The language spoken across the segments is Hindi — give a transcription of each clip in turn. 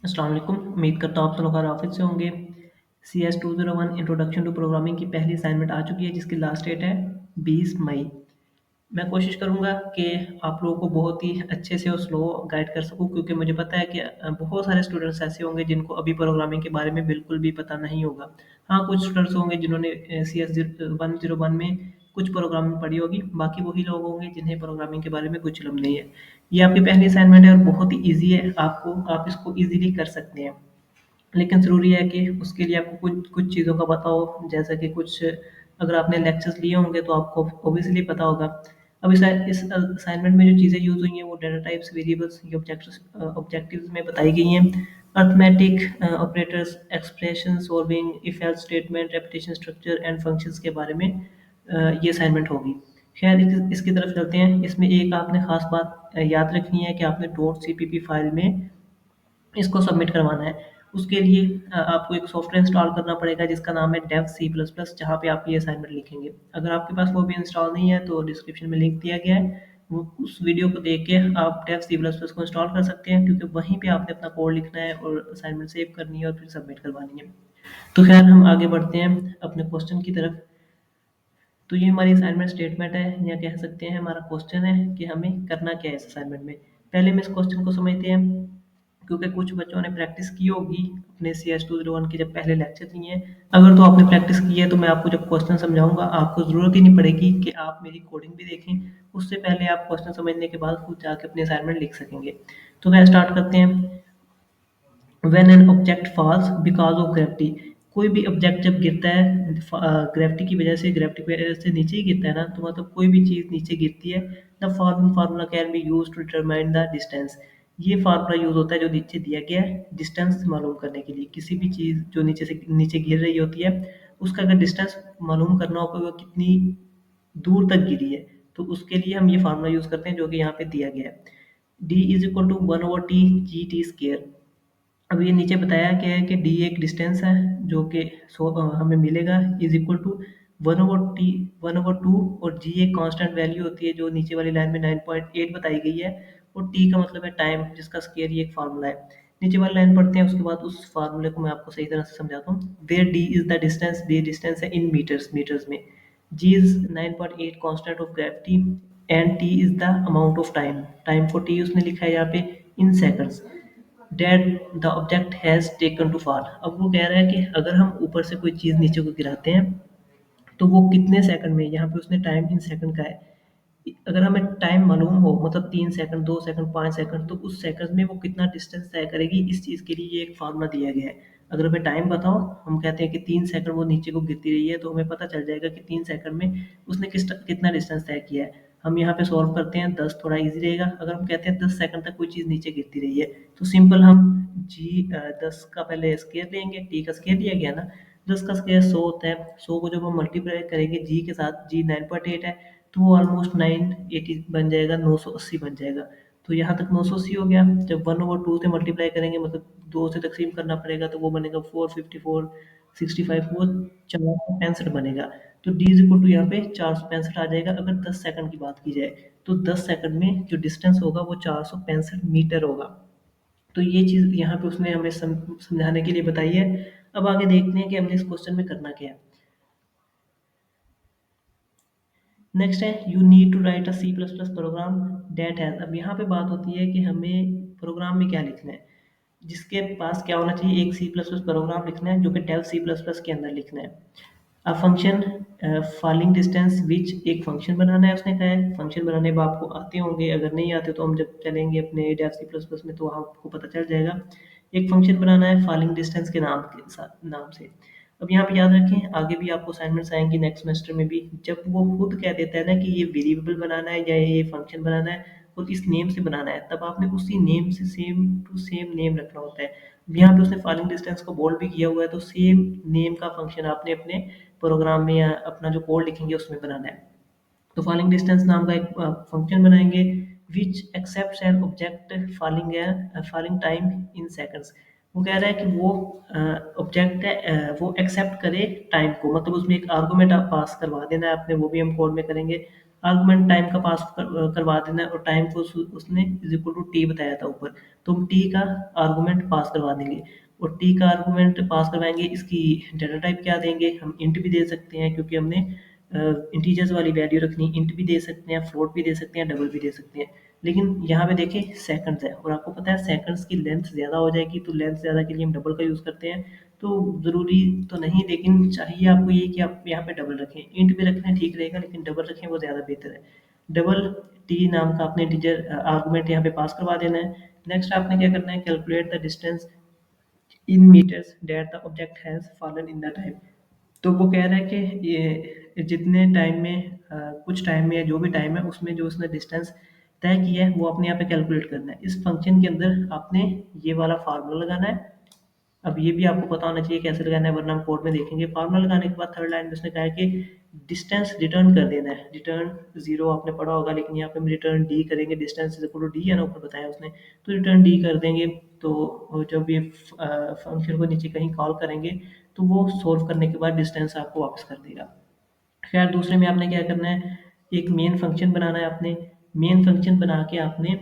अस्सलाम वालेकुम। उम्मीद करता हूँ आप सब लोग आफियत से होंगे। CS201 इंट्रोडक्शन टू प्रोग्रामिंग की पहली असाइनमेंट आ चुकी है जिसकी लास्ट डेट है 20 मई। मैं कोशिश करूँगा कि आप लोगों को बहुत ही अच्छे से और स्लो गाइड कर सकूँ, क्योंकि मुझे पता है कि बहुत सारे स्टूडेंट्स ऐसे होंगे जिनको अभी प्रोग्रामिंग के बारे में बिल्कुल भी पता नहीं होगा। हाँ, कुछ स्टूडेंट्स होंगे जिन्होंने CS101 में कुछ प्रोग्रामिंग पढ़ी होगी, बाकी वही लोग होंगे जिन्हें प्रोग्रामिंग के बारे में कुछ इल्म नहीं है। ये आपकी पहली असाइनमेंट है और बहुत ही ईज़ी है, आप इसको ईज़िली कर सकते हैं। लेकिन ज़रूरी है कि उसके लिए आपको कुछ कुछ चीज़ों का पता हो, जैसा कि कुछ अगर आपने लेक्चर्स लिए होंगे तो आपको ऑब्वियसली पता होगा। अब इस असाइनमेंट में जो चीज़ें यूज़ हुई हैं वो डाटा टाइप्स, वेरिएबल्स, ये ऑब्जेक्टिव्स में बताई गई हैं। Arithmetic operators, expression solving, if else statement, repetition structure and functions के बारे में ये असाइनमेंट होगी। खैर इसकी तरफ चलते हैं। इसमें एक आपने ख़ास बात याद रखनी है कि आपने .cpp फाइल में इसको सबमिट करवाना है। उसके लिए आपको एक सॉफ्टवेयर इंस्टॉल करना पड़ेगा जिसका नाम है डेव सी प्लस प्लस, जहाँ पे आप ये असाइनमेंट लिखेंगे। अगर आपके पास वो भी इंस्टॉल नहीं है तो डिस्क्रिप्शन में लिंक दिया गया है, वो उस वीडियो को देख के आप डेव सी प्लस प्लस को इंस्टॉल कर सकते हैं, क्योंकि वहीं पे आपने अपना कोड लिखना है और असाइनमेंट सेव करनी है और फिर सबमिट करवानी है। तो खैर हम आगे बढ़ते हैं अपने क्वेश्चन की तरफ। तो ये हमारी असाइनमेंट स्टेटमेंट है, या कह सकते हैं हमारा क्वेश्चन है कि हमें करना क्या है इस असाइनमेंट में। पहले हम इस क्वेश्चन को समझते हैं, क्योंकि कुछ बच्चों ने प्रैक्टिस की होगी अपने CS201 के जब पहले लेक्चर लिए हैं। अगर तो आपने प्रैक्टिस की है तो मैं आपको जब क्वेश्चन समझाऊंगा आपको ज़रूरत ही नहीं पड़ेगी कि आप मेरी कोडिंग भी देखें। उससे पहले आप क्वेश्चन समझने के बाद खुद जाके अपनी असाइनमेंट लिख सकेंगे। तो मैं स्टार्ट करते हैं। When an object falls because of gravity, कोई भी ऑब्जेक्ट जब गिरता है ग्रेविटी की वजह से, ग्रेविटी की वजह से नीचे ही गिरता है ना, तो मतलब कोई भी चीज़ नीचे गिरती है। The following formula can be use to determine the distance, ये फार्मूला यूज होता है जो नीचे दिया गया है डिस्टेंस मालूम करने के लिए। किसी भी चीज़ जो नीचे गिर रही होती है, उसका अगर डिस्टेंस मालूम करना हो कि वो कितनी दूर तक गिरी है, तो उसके लिए हम ये फार्मूला यूज करते हैं जो कि यहाँ पे दिया गया है। D is equal to 1/t GT square. अब ये नीचे बताया क्या है कि डी एक डिस्टेंस है जो कि हमें मिलेगा, इज इक्वल टू 1/2, और जी एक कांस्टेंट वैल्यू होती है जो नीचे वाली लाइन में 9.8 बताई गई है, और टी का मतलब है टाइम, जिसका स्केयर ये एक फार्मूला है। नीचे वाली लाइन पढ़ते हैं, उसके बाद उस फार्मूले को मैं आपको सही तरह से समझाता हूँ। Where D is the distance, D distance है इन मीटर्स, मीटर्स में। G is 9.8 constant of gravity, and T is the amount of time, time को टी उसने लिखा है यहाँ पे in seconds. That the object has taken to fall. अब वो कह रहा है कि अगर हम ऊपर से कोई चीज़ नीचे को गिराते हैं तो वो कितने सेकंड में, यहाँ पे उसने टाइम इन सेकंड का है। अगर हमें टाइम मालूम हो, मतलब 3 सेकंड, 2 सेकंड, 5 सेकंड, तो उस सेकंड में वो कितना डिस्टेंस तय करेगी, इस चीज़ के लिए ये एक फार्मूला दिया गया है। अगर हमें टाइम बताओ, हम कहते हैं कि 3 सेकंड वो नीचे को गिरती रही है, तो हमें पता चल जाएगा कि 3 सेकंड में उसने कितना डिस्टेंस तय किया है। हम यहाँ पे सॉल्व करते हैं, 10 थोड़ा इजी रहेगा। अगर हम कहते हैं 10 सेकंड तक कोई चीज़ नीचे गिरती रही है, तो सिंपल हम 10 का पहले स्केयर लेंगे, टी का स्केयर लिया गया ना, 10 का स्केयर 100 होता है। 100 को जब हम मल्टीप्लाई करेंगे जी के साथ, जी 9.8 है, तो वो ऑलमोस्ट 980 बन जाएगा, 980 बन जाएगा। तो यहाँ तक 980 हो गया। जब 1/2 से मल्टीप्लाई करेंगे, मतलब 2 से तकसीम करना पड़ेगा, तो वो बनेगा 454, 65, वो 465 बनेगा। तो डी इज इक्वल टू यहाँ पे 465 आ जाएगा। अगर 10 सेकंड की बात की जाए तो 10 सेकंड में जो डिस्टेंस होगा वो 465 मीटर होगा। तो ये चीज़ यहाँ पे उसने हमें समझाने के लिए बताई है। अब आगे देखते हैं कि हमने इस क्वेश्चन में करना क्या है। नेक्स्ट है, you need to write a C plus plus program that has. अब यहाँ पे बात होती है कि हमें प्रोग्राम में क्या लिखना है। जिसके पास क्या होना चाहिए, एक सी प्लस प्लस प्रोग्राम लिखना है जो कि डेव सी प्लस प्लस के अंदर लिखना है। अब फंक्शन फॉलिंग डिस्टेंस विच, एक फंक्शन बनाना है उसने कहा है। फंक्शन बनाने अब आपको आते होंगे, अगर नहीं आते तो हम जब चलेंगे अपने डेव सी प्लस प्लस में तो वहाँ आपको पता चल जाएगा। एक फंक्शन बनाना है फॉलिंग डिस्टेंस के नाम से। अब यहाँ पे याद रखें, आगे भी आपको असाइनमेंट्स आएंगी नेक्स्ट सेमेस्टर में भी, जब वो खुद कह देता है ना कि ये वेरिएबल बनाना है या ये फंक्शन बनाना है और इस नेम से बनाना है, तब आपने उसी नेम से सेम टू सेम नेम रखना होता है। यहाँ पे उसने फॉलिंग डिस्टेंस को बोल्ड भी किया हुआ है, तो सेम नेम का फंक्शन आपने अपने प्रोग्राम में या अपना जो कोड लिखेंगे उसमें बनाना है। तो फॉलिंग डिस्टेंस नाम का एक फंक्शन बनाएंगे which accepts an object falling time in seconds. वो कह रहा है कि वो ऑब्जेक्ट है, वो एक्सेप्ट करे टाइम को, मतलब उसमें एक आर्गुमेंट आप पास करवा देना है आपने, वो भी हम कोड में करेंगे। आर्गुमेंट टाइम का पास करवा देना है और टाइम को उसने इज इक्वल टू टी बताया था ऊपर, तो हम टी का आर्गुमेंट पास करवा देंगे और टी का आर्गुमेंट पास करवाएंगे। इसकी डाटा टाइप क्या देंगे, हम इंट भी दे सकते हैं क्योंकि हमने इंटीजर्स वाली वैल्यू रखनी, इंट भी दे सकते हैं, फ्लोट भी दे सकते हैं, डबल भी दे सकते हैं। लेकिन यहाँ पे देखें सेकंड्स है और आपको पता है सेकंड्स की लेंथ ज़्यादा हो जाएगी, तो लेंथ ज़्यादा के लिए हम डबल का यूज़ करते हैं। तो ज़रूरी तो नहीं, लेकिन चाहिए आपको ये कि आप यहाँ पे डबल रखें, इंट भी रखना ठीक रहेगा लेकिन डबल रखें वो ज़्यादा बेहतर है। डबल टी नाम का आपने इंटीजर आर्गुमेंट यहाँ पे पास करवा देना है। नेक्स्ट आपने क्या करना है, calculate the distance in metres that the object has fallen in the time. तो वो कह रहा है कि ये जितने टाइम में कुछ टाइम में या जो भी टाइम है उसमें जो उसने डिस्टेंस तय किया है वो अपने यहाँ पे कैलकुलेट करना है। इस फंक्शन के अंदर आपने ये वाला फार्मूला लगाना है। अब ये भी आपको पता होना चाहिए कैसे लगाना है, वरना हम कोड में देखेंगे। फार्मूला लगाने के बाद थर्ड लाइन में उसने कहा है कि डिस्टेंस रिटर्न कर देना है। रिटर्न जीरो आपने पढ़ा होगा, लेकिन यहाँ पे हम रिटर्न डी करेंगे। Distance is equal to D है ना, ऊपर बताया उसने, तो रिटर्न डी कर देंगे। तो जब ये फंक्शन को नीचे कहीं कॉल करेंगे तो वो सोल्व करने के बाद डिस्टेंस आपको वापस कर देगा। खैर दूसरे में आपने क्या करना है, एक मेन फंक्शन बनाना है। आपने मेन फंक्शन बना के आपने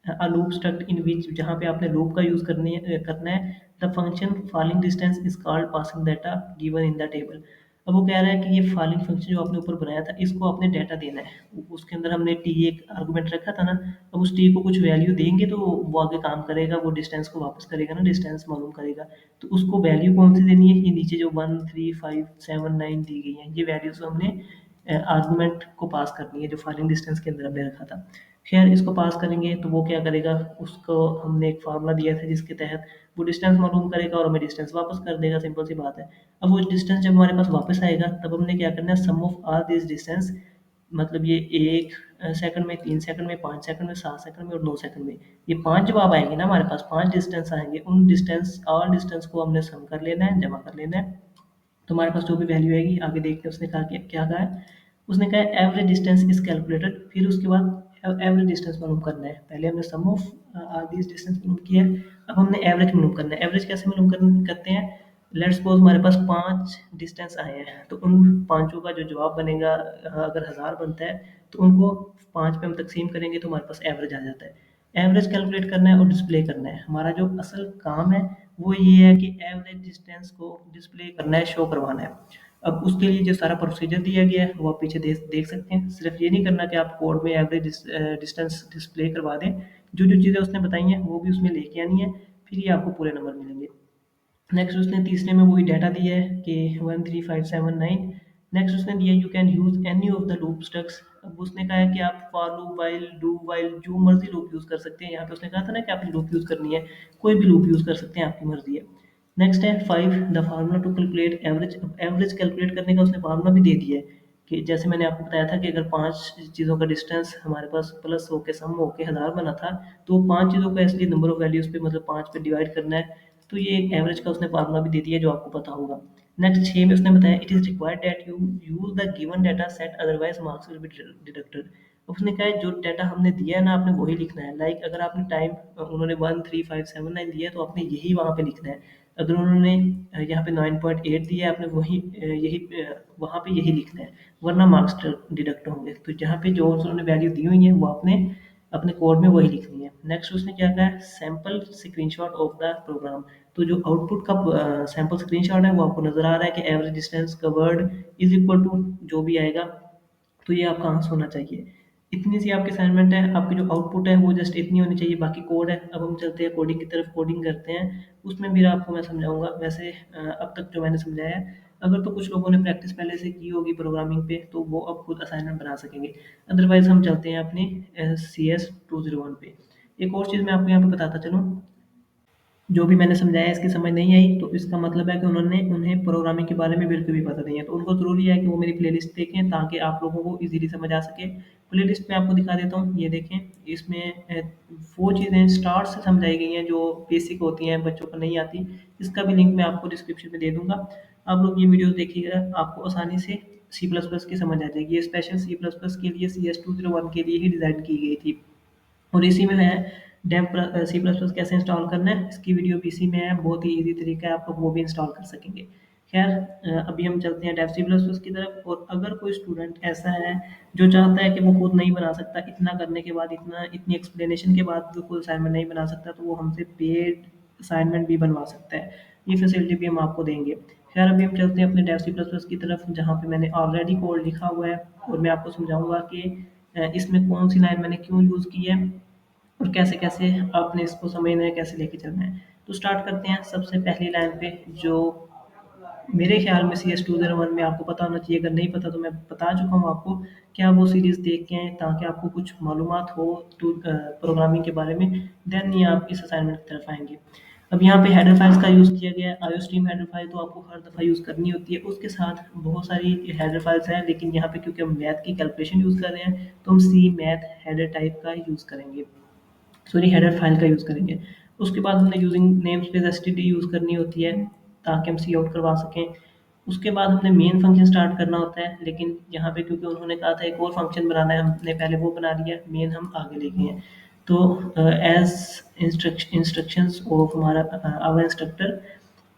अ लूप स्ट्रक्ट इन विच, जहाँ पे आपने लूप का यूज़ करना है। The function falling distance is called passing data given in the table. अब वो कह रहा है कि ये फॉलिंग फंक्शन जो आपने ऊपर बनाया था इसको आपने डाटा देना है। उसके अंदर हमने टी एक आर्गुमेंट रखा था ना, अब उस टी को कुछ वैल्यू देंगे तो वो आगे काम करेगा, वो डिस्टेंस को वापस करेगा ना, डिस्टेंस मालूम करेगा। तो उसको वैल्यू कौन सी देनी है, ये नीचे जो 1 3 5 7 9 दी गई है, ये वैल्यूज हमने आर्गुमेंट को पास करनी है जो फॉलिंग डिस्टेंस के अंदर हमने रखा था। खैर इसको पास करेंगे तो वो क्या करेगा, उसको हमने एक फार्मूला दिया था जिसके तहत वो डिस्टेंस मालूम करेगा और हमें डिस्टेंस वापस कर देगा। सिंपल सी बात है। अब वो डिस्टेंस जब हमारे पास वापस आएगा तब हमने क्या करना है, सम ऑफ ऑल दिस डिस्टेंस, मतलब ये 1 सेकंड में, 3 सेकंड में, 5 सेकंड में, 7 सेकंड में और 9 सेकंड में, ये 5 जवाब आएंगे ना हमारे पास, 5 डिस्टेंस आएंगे। उन डिस्टेंस ऑल डिस्टेंस को हमने सम कर लेना है, जमा कर लेना है। तो हमारे पास जो भी वैल्यू आएगी आगे देखते हैं उसने कहा कि क्या कहा है। उसने कहा है एवरेज डिस्टेंस इज कैलकुलेटेड, फिर उसके बाद एवरेज डिस्टेंस मालूम करना है। पहले हमने सम ऑफ आर दीज डिस्टेंस मालूम किया है, अब हमने एवरेज मालूम करना है। एवरेज कैसे मालूम करते हैं, लेट्स सपोज हमारे पास 5 डिस्टेंस आए हैं, तो उन पाँचों का जो जवाब बनेगा अगर 1000 बनता है तो उनको 5 पे हम तकसीम करेंगे तो हमारे पास एवरेज आ जाता है। एवरेज कैलकुलेट करना है और डिस्प्ले करना है। हमारा जो असल काम है वो ये है कि एवरेज डिस्टेंस को डिस्प्ले करना है, शो करवाना है। अब उसके लिए जो सारा प्रोसीजर दिया गया है वो आप पीछे देख सकते हैं। सिर्फ ये नहीं करना कि आप कोड में एवरेज डिस्टेंस डिस्प्ले करवा दें, जो जो चीज़ें उसने बताई हैं वो भी उसमें लेके आनी है, फिर ये आपको पूरे नंबर मिलेंगे। नेक्स्ट उसने तीसरे में वही डाटा दिया है कि 13579। नेक्स्ट उसने दिया you can use any of the loop structs. अब उसने कहा है कि आप for loop, while, do while, जो मर्जी लूप यूज कर सकते हैं। यहाँ पे उसने कहा था ना कि आपने लूप यूज करनी है, कोई भी लूप यूज कर सकते हैं, आपकी मर्जी है। नेक्स्ट है 5 the formula to calculate average. अब एवरेज कैलकुलेट करने का उसने फार्मूला भी दे दिया है कि जैसे मैंने आपको बताया था कि अगर 5 चीज़ों का डिस्टेंस हमारे पास प्लस होके सम होके 1000 बना था, तो वो 5 चीज़ों को इसलिए नंबर ऑफ वैल्यूज़ पे, मतलब 5 पे डिवाइड करना है। तो ये एक एवरेज का उसने फार्मूला भी दे दिया जो आपको पता होगा। नेक्स्ट 6 में उसने बताया it is required that you use the given data set otherwise marks will be deducted. उसने कहा है जो डाटा हमने दिया है ना आपने वही लिखना है। लाइक अगर आपने टाइम उन्होंने 1 3 5 7 9 दिया है तो आपने यही वहाँ पे लिखना है। अगर उन्होंने यहाँ पे 9.8 दिया है आपने वही वहाँ पे यही लिखना है, वरना मार्क्स डिडक्ट होंगे। तो जहाँ पे जो उन्होंने वैल्यू दी हुई है वो आपने अपने कोड में वही लिखनी है। नेक्स्ट उसने क्या कहा है, sample screenshot of the program. तो जो आउटपुट का सैंपल स्क्रीनशॉट है वो आपको नज़र आ रहा है कि average distance covered is equal to जो भी आएगा, तो ये आपका आंसर होना चाहिए। इतनी सी आपकी असाइनमेंट है, आपकी जो आउटपुट है वो जस्ट इतनी होनी चाहिए, बाकी कोड है। अब हम चलते हैं कोडिंग की तरफ, कोडिंग करते हैं। उसमें भी आपको मैं समझाऊंगा। वैसे अब तक जो मैंने समझाया है, अगर तो कुछ लोगों ने प्रैक्टिस पहले से की होगी प्रोग्रामिंग पे तो वो अब खुद असाइनमेंट बना सकेंगे। अदरवाइज हम चलते हैं अपने CS 201 पे। एक और चीज़ मैं आपको यहाँ पे बताता चलूँ, जो भी मैंने समझाया इसकी समझ नहीं आई तो इसका मतलब है कि उन्हें प्रोग्रामिंग के बारे में बिल्कुल भी पता नहीं है। तो उनको ज़रूरी है कि वो मेरी प्लेलिस्ट देखें ताकि आप लोगों को इजीली समझ आ सके। प्लेलिस्ट में आपको दिखा देता हूँ, ये देखें। इसमें वो चीज़ें स्टार्ट से समझाई गई हैं जो बेसिक होती हैं, बच्चों को नहीं आती। इसका भी लिंक मैं आपको डिस्क्रिप्शन में दे दूँगा। आप लोग ये वीडियोज़ देखिएगा, आपको आसानी से C++ की समझ आ जाएगी। ये स्पेशल C++ के लिए CS 201 के लिए ही डिज़ाइन की गई थी। और इसी में है डेव C++ कैसे इंस्टॉल करना है, इसकी वीडियो भी इसी में है। बहुत ही ईजी तरीका है, आप लोग वो भी इंस्टॉल कर सकेंगे। खैर अभी हम चलते हैं डेव सी प्लस प्लस की तरफ। और अगर कोई स्टूडेंट ऐसा है जो चाहता है कि वो खुद नहीं बना सकता, इतना करने के बाद, इतनी एक्सप्लेनेशन के बाद भी खुद असाइनमेंट नहीं बना सकता, तो वो हमसे पेड असाइनमेंट भी बनवा सकता है। ये फैसिलिटी भी हम आपको देंगे। खैर अभी हम चलते हैं अपने डेव सी प्लस प्लस की तरफ, जहाँ पे मैंने ऑलरेडी कोड लिखा हुआ है और मैं आपको समझाऊंगा कि इसमें कौन सी लाइन मैंने क्यों यूज़ की है और कैसे कैसे आपने इसको समझना है, कैसे लेके चलना है। तो स्टार्ट करते हैं सबसे पहली लाइन पे, जो मेरे ख्याल में सी एस 201 में आपको पता होना चाहिए। अगर नहीं पता तो मैं बता चुका हूँ आपको कि आप वो सीरीज़ देख के आएँ, ताकि आपको कुछ मालूमात हो प्रोग्रामिंग के बारे में। देन ही आप इस असाइनमेंट की तरफ आएंगे। अब यहाँ पे हेडर फाइल्स का यूज़ किया गया है। आईओ स्ट्रीम हेडर फाइल तो आपको हर दफ़ा यूज़ करनी होती है, उसके साथ बहुत सारी हेडर फाइल्स हैं, लेकिन यहाँ पे क्योंकि हम मैथ की कैलकुलेशन यूज़ कर रहे हैं, तो हम सी मैथ हेडर टाइप का यूज़ करेंगे, सॉरी हेडर फाइल का यूज़ करेंगे। उसके बाद हमने using name space STD use करनी होती है, ताकि हम सी आउट करवा सकें। उसके बाद हमने मेन फंक्शन स्टार्ट करना होता है, लेकिन यहाँ पे क्योंकि उन्होंने कहा था एक और फंक्शन बनाना है, हमने पहले वो बना लिया, मेन हम आगे ले गए हैं। तो एज इंस्ट्रक्शंस ऑफ हमारा आवर इंस्ट्रक्टर,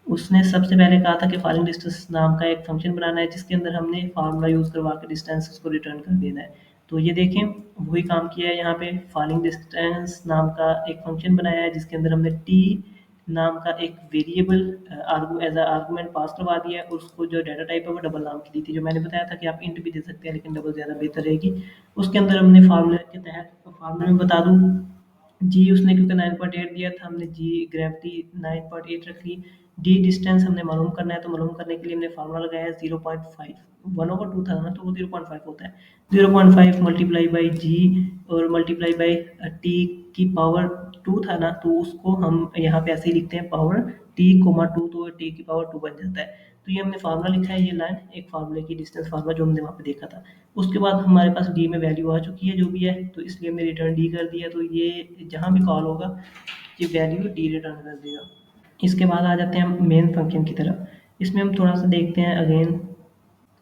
उसने सबसे पहले कहा था कि फॉलिंग डिस्टेंस नाम का एक फंक्शन बनाना है, जिसके अंदर हमने फार्मूला यूज़ करवा के डिस्टेंस को रिटर्न कर देना है। तो ये देखें, वही काम किया है यहाँ पे। फॉलिंग डिस्टेंस नाम का एक फंक्शन बनाया है, जिसके अंदर हमने टी नाम का एक वेरिएबल एज आर्गूमेंट पास करवा दिया है, और उसको जो डाटा टाइप है वो डबल नाम की दी थी, जो मैंने बताया था कि आप इंट भी दे सकते हैं, लेकिन डबल ज़्यादा बेहतर रहेगी। उसके अंदर हमने फार्मूले के तहत, फार्मूले में बता दूँ, जी उसने क्योंकि 9.8 दिया था, हमने जी ग्रेविटी 9.8 रख ली। डी डिस्टेंस हमने मालूम करना है, तो मालूम करने के लिए हमने फार्मूला लगाया है 0.5। 1/2 था ना, तो वो 0.5 होता है। 0.5 मल्टीप्लाई बाई जी और मल्टीप्लाई बाई टी की पावर 2 था ना, तो उसको हम यहाँ पे ऐसे ही लिखते हैं, पावर टी कोमा 2, तो टी की पावर 2 बन जाता है। तो ये हमने फार्मूला लिखा है, ये लाइन एक फार्मूले की डिस्टेंस फार्मूला जो हमने वहाँ पे देखा था। उसके बाद हमारे पास डी में वैल्यू आ चुकी है जो भी है, तो इसलिए हमने रिटर्न डी कर दिया। तो ये जहाँ भी कॉल होगा, ये वैल्यू डी रिटर्न कर देगा। इसके बाद आ जाते हैं हम मेन फंक्शन की तरफ। इसमें हम थोड़ा सा देखते हैं अगेन,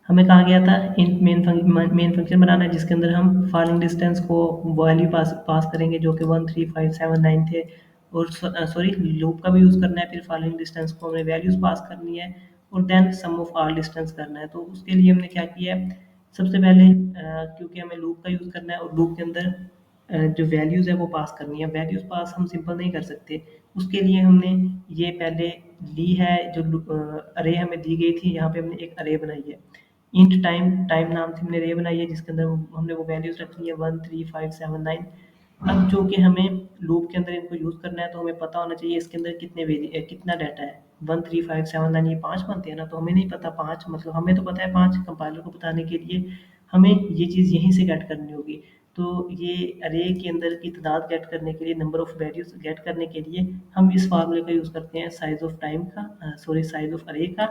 हमें कहा गया था इंट मेन फंक्शन बनाना है, जिसके अंदर हम फॉलिंग डिस्टेंस को वैल्यू पास पास करेंगे, जो कि 13579 थे। और सॉरी लूप का भी यूज़ करना है, फिर फॉलिंग डिस्टेंस को हमें वैल्यूज़ पास करनी है, और then sum of all distance करना है। तो उसके लिए हमने क्या किया है, सबसे पहले क्योंकि हमें लूप का यूज़ करना है और लूप के अंदर जो वैल्यूज़ है वो पास करनी है। वैल्यूज़ पास हम सिंपल नहीं कर सकते, उसके लिए हमने ये पहले ली है, जो अरे हमें दी गई थी, यहाँ पे हमने एक अरे बनाई है। इंट टाइम टाइम नाम से हमने अरे बनाई है, जिसके अंदर हमने वो वैल्यूज़ रख ली है 13579। अब जो कि हमें लूप के अंदर इनको यूज़ करना है, तो हमें पता होना चाहिए इसके अंदर कितना डाटा है। 13579 ये 5 बनते हैं ना, तो हमें नहीं पता 5, मतलब हमें तो पता है 5, कंपाइलर को बताने के लिए हमें ये चीज़ यहीं से गेट करनी होगी। तो ये अरे के अंदर की तादाद गेट करने के लिए, नंबर ऑफ वैल्यूज़ गेट करने के लिए, हम इस फार्मूले का यूज़ करते हैं, साइज़ ऑफ टाइम का, सॉरी साइज़ ऑफ अरे का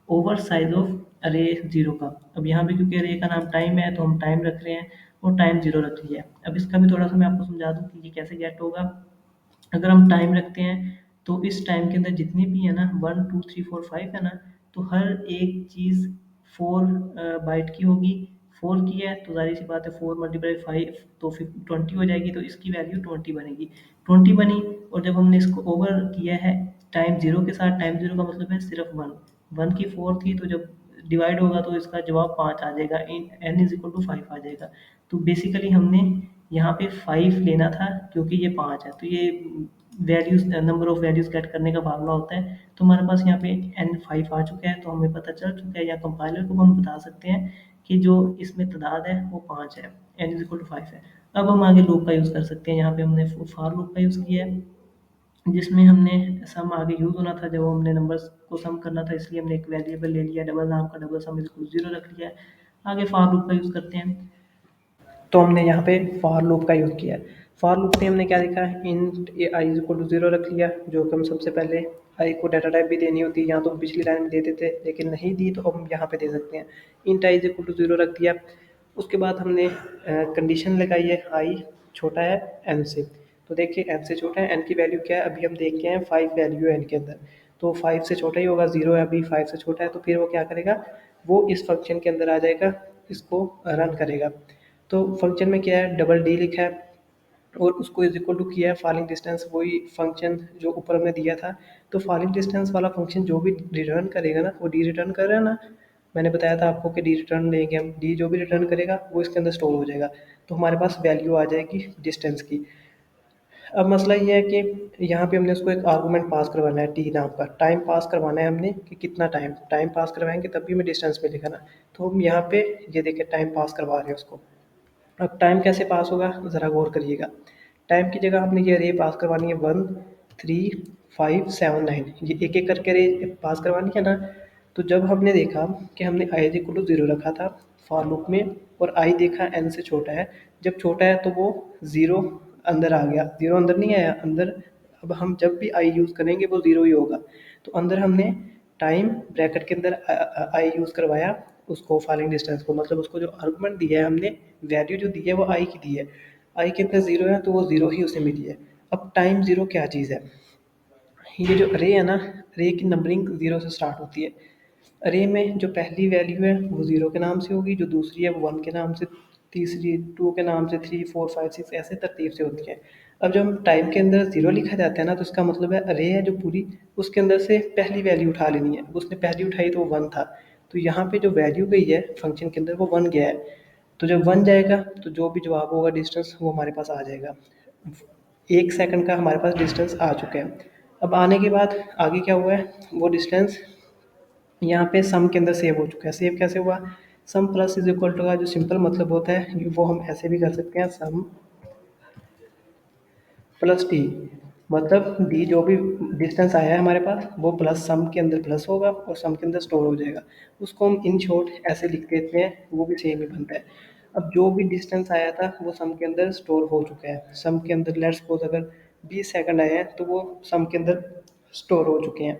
ओवर साइज़ ऑफ अरे 0 का। अब यहाँ पे क्योंकि अरे का नाम टाइम है, तो हम टाइम रख रहे हैं और टाइम 0 रख लिया है। अब इसका भी थोड़ा सा मैं आपको समझा दूँ कि ये कैसे गेट होगा। अगर हम टाइम रखते हैं, तो इस टाइम के अंदर जितनी भी है ना, 1 2 3 4 5 है ना, तो हर एक चीज़ 4 बाइट की होगी। 4 की है तो ज़ाहिर सी बात है, 4 मल्टीप्लाई 5 तो फिर 20 हो जाएगी, तो इसकी वैल्यू 20 बनेगी। 20 बनी, और जब हमने इसको ओवर किया है टाइम 0 के साथ, टाइम 0 का मतलब है सिर्फ 1। 1 की 4 थी, तो जब डिवाइड होगा तो इसका जवाब 5 आ जाएगा, n इज इक्वल टू 5 आ जाएगा। तो बेसिकली हमने यहाँ पे 5 लेना था, क्योंकि ये 5 है, तो ये values, number of values get करने का फार्मूला होता है। तो हमारे पास यहाँ पे n 5 आ चुका है, तो हमें पता चल चुका है, या कंपाइलर को हम बता सकते हैं कि जो इसमें तादाद है वो 5 है, n इज इक्वल टू 5 है। अब हम आगे लूप का यूज़ कर सकते हैं। यहाँ पे हमने फॉर लूप का यूज़ किया है, जिसमें हमने सम आगे यूज़ होना था, जब हमने नंबर्स को सम करना था, इसलिए हमने एक वेरिएबल ले लिया डबल नाम का, double sum is equal to 0 रख लिया है। आगे फॉर लूप का यूज़ करते हैं, तो हमने यहाँ पे फॉर लूप का यूज़ किया है। फॉर लूप में हमने क्या लिखा है, int i is equal to 0 रख लिया, जो कि हम सबसे पहले आई को डाटा टाइप भी देनी होती है, यहाँ तो हम पिछली लाइन में देते थे, लेकिन नहीं दी, तो अब हम यहाँ पे दे सकते हैं। Int i is equal to 0 रख दिया। उसके बाद हमने कंडीशन लगाई है, आई छोटा है एन से। तो देखिए एन से छोटा है, एन की वैल्यू क्या है, अभी हम देख के हैं 5 वैल्यू है एन के अंदर, तो 5 से छोटा ही होगा, 0 है अभी, 5 से छोटा है, तो फिर वो क्या करेगा, वो इस फंक्शन के अंदर आ जाएगा, इसको रन करेगा। तो फंक्शन में क्या है, डबल डी लिखा है, और उसको इज इक्वल टू किया है फॉलिंग डिस्टेंस, वही फंक्शन जो ऊपर हमने दिया था। तो फॉलिंग डिस्टेंस वाला फंक्शन जो भी रिटर्न करेगा ना, वो डी रिटर्न कर रहा है ना, मैंने बताया था आपको कि डी रिटर्न लेंगे हम, डी जो भी रिटर्न करेगा वो इसके अंदर स्टोर हो जाएगा। तो हमारे पास वैल्यू आ जाएगी डिस्टेंस की। अब मसला ये है कि यहाँ पे हमने उसको एक आर्गूमेंट पास करवाना है, टी नाम का टाइम पास करवाना है हमने, कि कितना टाइम टाइम पास करवाएंगे तब भी हमें डिस्टेंस मिलेगा ना। तो हम यहाँ पे ये देखिए टाइम पास करवा रहे हैं उसको। अब टाइम कैसे पास होगा ज़रा गौर करिएगा। टाइम की जगह आपने ये रे पास करवानी है 1 3 5 7 9, ये एक एक करके रे पास करवानी है ना। तो जब हमने देखा कि हमने आई इज इक्वल टू 0 रखा था फॉर लूप में, और आई देखा n से छोटा है, जब छोटा है तो वो 0 अंदर आ गया, 0 अंदर नहीं आया अंदर। अब हम जब भी आई यूज़ करेंगे वो 0 ही होगा। तो अंदर हमने टाइम ब्रैकेट के अंदर आई यूज़ करवाया, उसको फॉलिंग डिस्टेंस को, मतलब उसको जो आर्गुमेंट दिया है हमने, वैल्यू जो दी है वो आई की दी है, आई के अंदर 0 है तो वो 0 ही उसे मिली है। अब टाइम 0 क्या चीज़ है, ये जो अरे है ना, अरे की नंबरिंग 0 से स्टार्ट होती है। अरे में जो पहली वैल्यू है वो 0 के नाम से होगी, जो दूसरी है वो 1 के नाम से, तीसरी 2 के नाम से, 3 4 5 6 ऐसे तरतीब से होती है। अब जब हम टाइम के अंदर 0 लिखा जाता है ना, तो इसका मतलब है अरे है जो पूरी, उसके अंदर से पहली वैल्यू उठा लेनी है। उसने पहली उठाई तो वो 1 था, तो यहाँ पे जो वैल्यू गई है फंक्शन के अंदर वो 1 गया है। तो जब 1 जाएगा तो जो भी जवाब होगा डिस्टेंस वो हमारे पास आ जाएगा। 1 सेकंड का हमारे पास डिस्टेंस आ चुका है। अब आने के बाद आगे क्या हुआ है, वो डिस्टेंस यहाँ पे सम के अंदर सेव हो चुका है। सेव कैसे हुआ, सम प्लस इज इक्वल टू का जो सिंपल मतलब होता है वो हम ऐसे भी कर सकते हैं, सम प्लस टी, मतलब डी जो भी डिस्टेंस आया है हमारे पास वो प्लस सम के अंदर प्लस होगा और सम के अंदर स्टोर हो जाएगा। उसको हम इन शॉर्ट ऐसे लिख देते हैं, वो भी सेम ही बनता है। अब जो भी डिस्टेंस आया था वो सम के अंदर स्टोर हो चुका है। सम के अंदर लेट्स सपोज अगर 20 सेकंड आए हैं तो वो सम के अंदर स्टोर हो चुके हैं।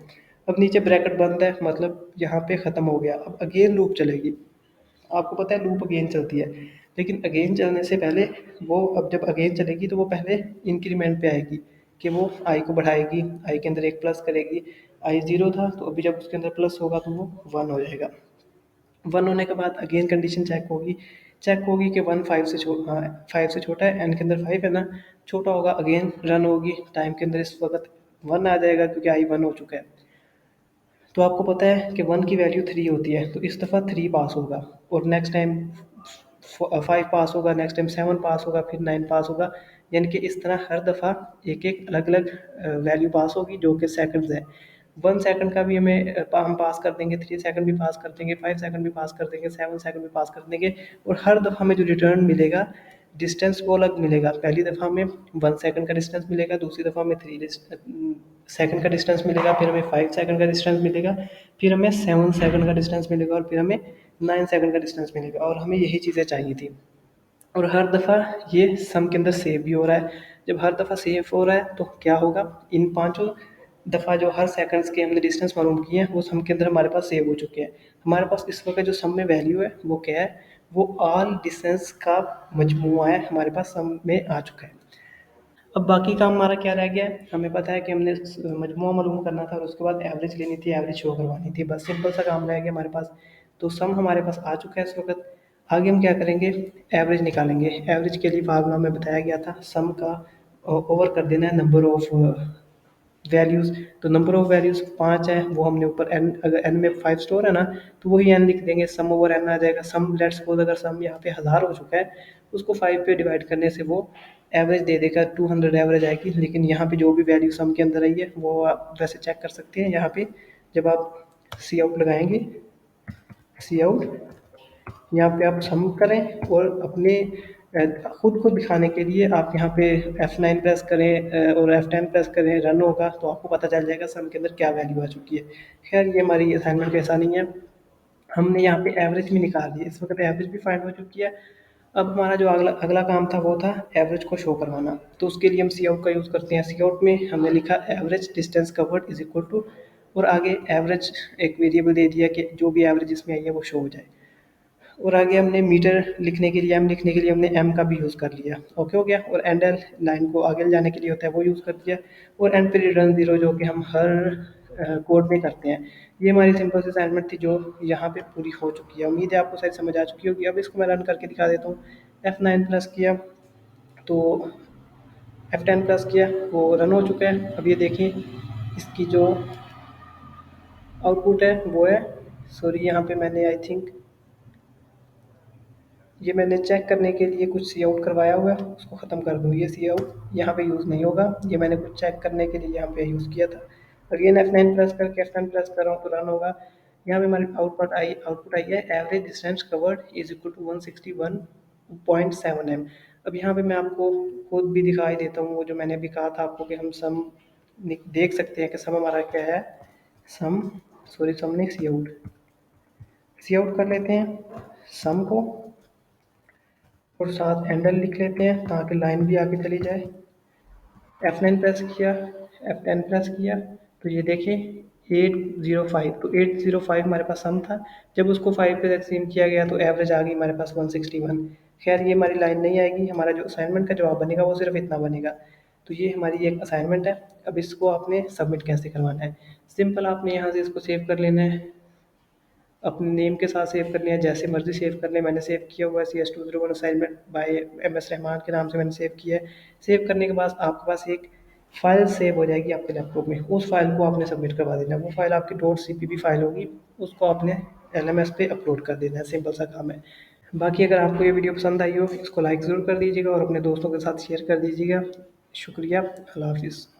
अब नीचे ब्रैकेट बंद है, मतलब यहाँ पे ख़त्म हो गया। अब अगेन लूप चलेगी, आपको पता है लूप अगेन चलती है, लेकिन अगेन चलने से पहले वो, अब जब अगेन चलेगी तो वो पहले इंक्रीमेंट पे आएगी, कि वो आई को बढ़ाएगी, आई के अंदर एक प्लस करेगी। आई 0 था तो अभी जब उसके अंदर प्लस होगा तो वो 1 हो जाएगा। 1 होने के बाद अगेन कंडीशन चेक होगी कि 1 5 से हाँ 5 से छोटा है, एन के अंदर 5 है ना, छोटा होगा, अगेन रन होगी। टाइम के अंदर इस वक्त 1 आ जाएगा क्योंकि आई 1 हो चुका है। तो आपको पता है कि 1 की वैल्यू 3 होती है, तो इस दफ़ा 3 पास होगा, और नेक्स्ट टाइम 5 पास होगा, नेक्स्ट टाइम 7 पास होगा, फिर 9 पास होगा। यानी कि इस तरह हर दफ़ा एक एक अलग अलग वैल्यू पास होगी जो कि सेकंड्स है। 1 सेकंड का भी हमें हम पास कर देंगे, 3 सेकंड भी पास कर देंगे, 5 सेकंड भी पास कर देंगे, 7 सेकंड भी पास कर देंगे। और हर दफ़ा हमें जो रिटर्न मिलेगा डिस्टेंस वो अलग मिलेगा। पहली दफ़ा हमें 1 सेकंड का डिस्टेंस मिलेगा, दूसरी दफ़ा हमें 3 सेकंड का डिस्टेंस मिलेगा, फिर हमें 5 सेकंड का डिस्टेंस मिलेगा, फिर हमें 7 सेकंड का डिस्टेंस मिलेगा, और फिर हमें 9 सेकंड का डिस्टेंस मिलेगा। और हमें यही चीज़ें चाहिए थी। और हर दफ़ा ये सम के अंदर सेव भी हो रहा है। जब हर दफ़ा सेव हो रहा है तो क्या होगा, इन पाँचों दफ़ा जो हर सेकंड्स के हमने डिस्टेंस मालूम किए हैं वो सम के अंदर हमारे पास सेव हो चुके हैं। हमारे पास इस वक्त जो सम में वैल्यू है वो क्या है, वो ऑल डिस्टेंस का मजमूआ है, हमारे पास सम में आ चुका है। अब बाकी काम हमारा क्या रह गया है, हमें पता है कि हमने मजमूआ मालूम करना था और उसके बाद एवरेज लेनी थी, एवरेज शो करवानी थी, बस सिंपल सा काम रह गया हमारे पास। तो सम हमारे पास आ चुका है इस वक्त। आगे हम क्या करेंगे, एवरेज निकालेंगे। एवरेज के लिए फार्मूला में बताया गया था, सम का ओवर कर देना है नंबर ऑफ वैल्यूज़। तो नंबर ऑफ वैल्यूज़ 5 है, वो हमने ऊपर एन, अगर एन में 5 स्टोर है ना, तो वही एन लिख देंगे, सम ओवर एन आ जाएगा। सम लेट्स सपोज अगर सम यहाँ पे 1000 हो चुका है, उसको 5 पे डिवाइड करने से वो एवरेज दे देगा, 200 एवरेज आएगी। लेकिन यहाँ पे जो भी वैल्यू सम के अंदर आई है वो आप वैसे चेक कर सकते हैं। यहाँ पे जब आप सी आउट लगाएंगे, सी आउट यहाँ पे आप सम करें, और अपने खुद को दिखाने के लिए आप यहाँ पे F9 प्रेस करें और F10 प्रेस करें, रन होगा तो आपको पता चल जाएगा सम के अंदर क्या वैल्यू आ चुकी है। खैर ये हमारी असाइनमेंट पे ऐसा नहीं है, हमने यहाँ पे एवरेज भी निकाल दी, इस वक्त एवरेज भी फाइंड हो चुकी है। अब हमारा जो अगला अगला काम था वो था एवरेज को शो करवाना। तो उसके लिए हम सी आउट का यूज़ करते हैं। सी आउट में हमने लिखा average distance covered is equal to, और आगे एवरेज एक वेरिएबल दे दिया कि जो भी एवरेज इसमें आई है वो शो हो जाए। और आगे हमने मीटर लिखने के लिए, एम लिखने के लिए हमने एम का भी यूज़ कर लिया। ओके हो गया। और एंड एल लाइन को आगे ले जाने के लिए होता है वो यूज़ कर दिया। और एंड पे रिटर्न ज़ीरो जो कि हम हर कोड में करते हैं। ये हमारी सिंपल सी असाइनमेंट थी जो यहाँ पे पूरी हो चुकी है। उम्मीद है आपको शायद समझ आ चुकी होगी। अब इसको मैं रन करके दिखा देता हूँ। F9 प्रेस किया तो F10 प्रेस किया, वो रन हो चुका है। अब ये देखें इसकी जो आउटपुट है वो है, सॉरी यहाँ पे मैंने आई थिंक ये मैंने चेक करने के लिए कुछ सी आउट करवाया हुआ है, उसको ख़त्म कर दूँ। ये सी आउट यहाँ पे यूज़ नहीं होगा, ये मैंने कुछ चेक करने के लिए यहाँ पे यूज़ किया था। अगेन F9 प्रेस करके F10 प्रेस कर रहा हूँ तो रन होगा। यहाँ पे हमारी आउटपुट आई है average distance covered is equal to 161.7 m। अब यहाँ पे मैं आपको खुद भी दिखाई देता हूँ, वो जो मैंने अभी कहा था आपको कि हम सम देख सकते हैं कि सम हमारा क्या है। सम सॉरी सम नहीं, सी आउट कर लेते हैं सम को और साथ एंडल लिख लेते हैं ताकि लाइन भी आगे चली जाए। F9 प्रेस किया, F10 प्रेस किया, तो ये देखिए 805, तो 805 हमारे पास सम था। जब उसको 5 पे तकसीम किया गया तो एवरेज आ गई हमारे पास 161। खैर ये हमारी लाइन नहीं आएगी, हमारा जो असाइनमेंट का जवाब बनेगा वो सिर्फ इतना बनेगा। तो ये हमारी एक असाइनमेंट है। अब इसको आपने सबमिट कैसे करवाना है, सिंपल आपने यहाँ से इसको सेव कर लेना है, अपने नेम के साथ सेव करनी है, जैसे मर्जी सेव कर लें। मैंने सेव किया हुआ है CS201 assignment bye MS Rahman के नाम से मैंने सेव किया है। सेव करने के बाद आपके पास एक फ़ाइल सेव हो जाएगी आपके लैपटॉप में, उस फाइल को आपने सबमिट करवा देना है। वो फाइल आपकी .cpp फाइल होगी, उसको आपने LMS पे अपलोड कर देना है, सिंपल सा काम है। बाकी अगर आपको ये वीडियो पसंद आई हो इसको लाइक ज़रूर कर दीजिएगा और अपने दोस्तों के साथ शेयर कर दीजिएगा। शुक्रिया, अल्लाह हाफिज़।